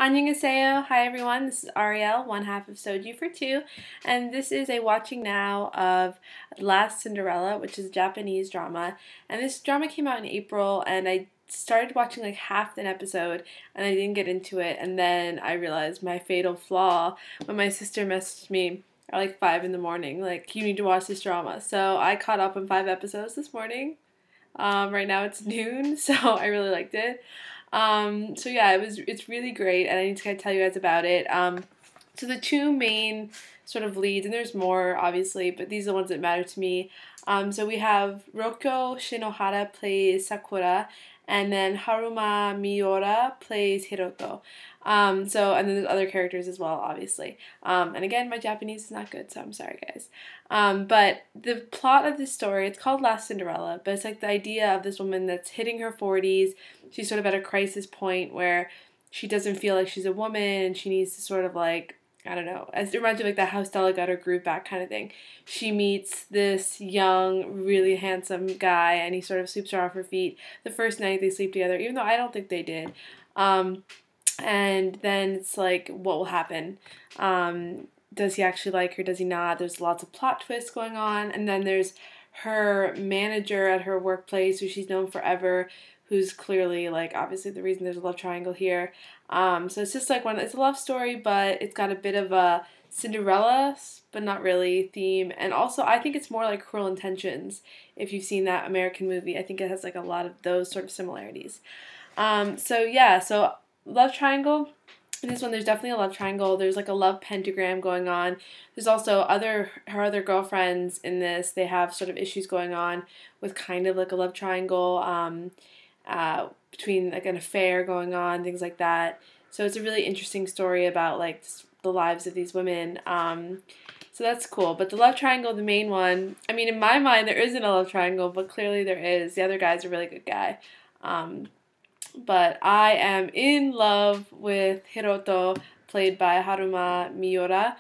Annyeonghaseyo. Hi everyone, this is Ariel, one half of Soju for Two, and this is a watching now of Last Cinderella, which is a Japanese drama. And this drama came out in April, and I started watching like half an episode, and I didn't get into it, and then I realized my fatal flaw when my sister messaged me at like 5 in the morning, like, you need to watch this drama. So I caught up on 5 episodes this morning. Right now it's noon, so I really liked it. So yeah, it's really great, and I need to kind of tell you guys about it. So the two main sort of leads, and there's more obviously, but these are the ones that matter to me. So we have Roko Shinohara plays Sakura, and then Haruma Miura plays Hiroto. And then there's other characters as well, obviously. And again, my Japanese is not good, so I'm sorry, guys. But the plot of this story, it's called Last Cinderella, but it's like the idea of this woman that's hitting her 40s. She's sort of at a crisis point where she doesn't feel like she's a woman, and she needs to sort of like, I don't know, it reminds me of like the How Stella got her groove back kind of thing. She meets this young, really handsome guy, and he sort of sweeps her off her feet the first night they sleep together, even though I don't think they did. And then it's like, what will happen? Does he actually like her? Does he not? There's lots of plot twists going on. And then there's her manager at her workplace, who she's known forever, who's clearly, like, obviously the reason there's a love triangle here. So it's just like it's a love story, but it's got a bit of a Cinderella, but not really, theme. And also, I think it's more like Cruel Intentions. If you've seen that American movie, I think it has like a lot of those sort of similarities. So love triangle. In this one, there's definitely a love triangle. There's like a love pentagram going on. There's also her other girlfriends in this. They have sort of issues going on with kind of like a love triangle between like an affair going on, things like that. So it's a really interesting story about like the lives of these women. So that's cool. But the love triangle, the main one, I mean, in my mind, there isn't a love triangle, but clearly there is. The other guy's a really good guy. But I am in love with Hiroto, played by Haruma Miura.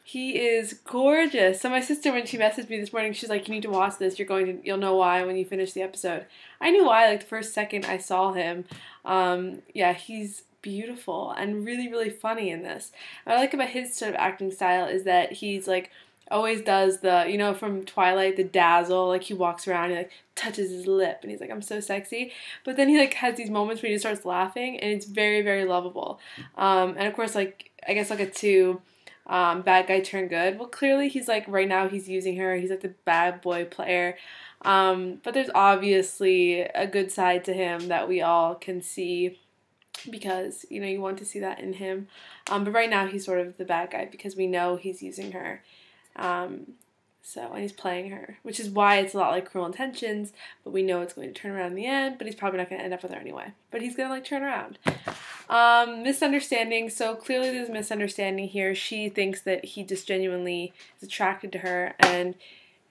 He is gorgeous. So my sister, when she messaged me this morning, she's like, "You need to watch this. You'll know why when you finish the episode." I knew why, like the first second I saw him. Yeah, he's beautiful and really, really funny in this. What I like about his sort of acting style is that he's like always does the, from Twilight, the dazzle, like he walks around, he like touches his lip, and he's like, "I'm so sexy." But then he like has these moments where he just starts laughing, and it's very, very lovable. And of course, like, I guess I'll get to bad guy turn good. Well, clearly he's like, right now he's using her, he's like the bad boy player. But there's obviously a good side to him that we all can see, because, you want to see that in him. But right now he's sort of the bad guy because we know he's using her. And he's playing her, which is why it's a lot like Cruel Intentions, but we know it's going to turn around in the end, but he's probably not going to end up with her anyway. But he's going to, like, turn around. Misunderstandings. So clearly there's a misunderstanding here. She thinks that he just genuinely is attracted to her, and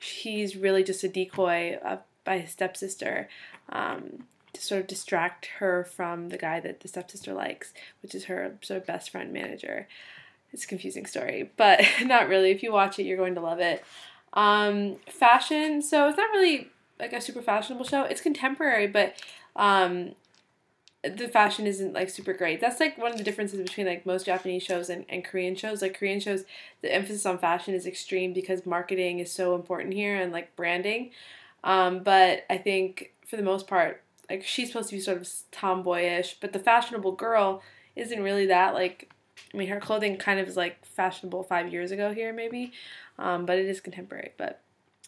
he's really just a decoy by his stepsister, to sort of distract her from the guy that the stepsister likes, which is her sort of best friend manager. It's a confusing story, but not really. If you watch it, you're going to love it. Fashion. So it's not really like a super fashionable show. It's contemporary, but the fashion isn't like super great. That's like one of the differences between like most Japanese shows and Korean shows. Like Korean shows, the emphasis on fashion is extreme because marketing is so important here, and like branding. But I think for the most part, like, she's supposed to be sort of tomboyish, but the fashionable girl isn't really that. Like, I mean, her clothing kind of is like fashionable 5 years ago here, maybe, but it is contemporary.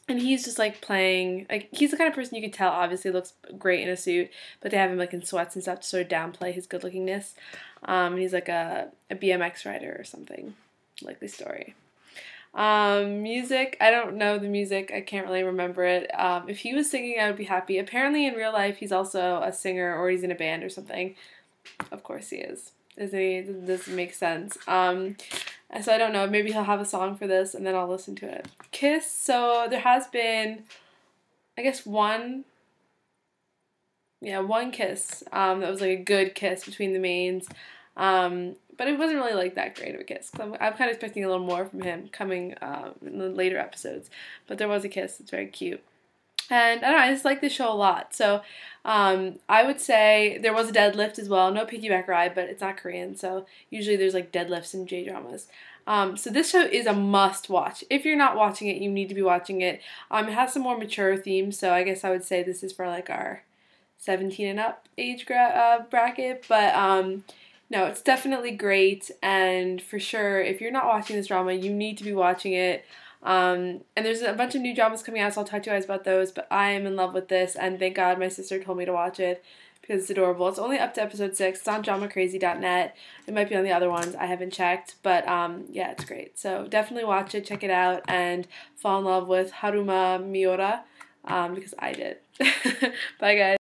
And he's just like playing, like, he's the kind of person you could tell obviously looks great in a suit, but they have him like in sweats and stuff to sort of downplay his good lookingness. He's like a BMX rider or something, likely story. Music, I don't know the music, I can't really remember it. If he was singing, I would be happy. Apparently in real life he's also a singer, or he's in a band or something. Of course he is. It doesn't make sense. So I don't know, maybe he'll have a song for this and then I'll listen to it. Kiss, so there has been, I guess, one kiss, that was like a good kiss between the mains, but it wasn't really like that great of a kiss. I'm kind of expecting a little more from him coming in the later episodes, but there was a kiss. It's very cute. And I don't know, I just like this show a lot. So I would say there was a deadlift as well. No piggyback ride, but it's not Korean, so usually there's like deadlifts in J-dramas. So this show is a must watch. If you're not watching it, you need to be watching it. It has some more mature themes, so I guess I would say this is for like our 17 and up age bracket. But no, it's definitely great, and for sure, if you're not watching this drama, you need to be watching it. And there's a bunch of new dramas coming out, so I'll talk to you guys about those, but I am in love with this, and thank God my sister told me to watch it, because it's adorable. It's only up to episode 6. It's on dramacrazy.net. It might be on the other ones. I haven't checked, but yeah, it's great. So definitely watch it, check it out, and fall in love with Haruma Miura, because I did. Bye, guys.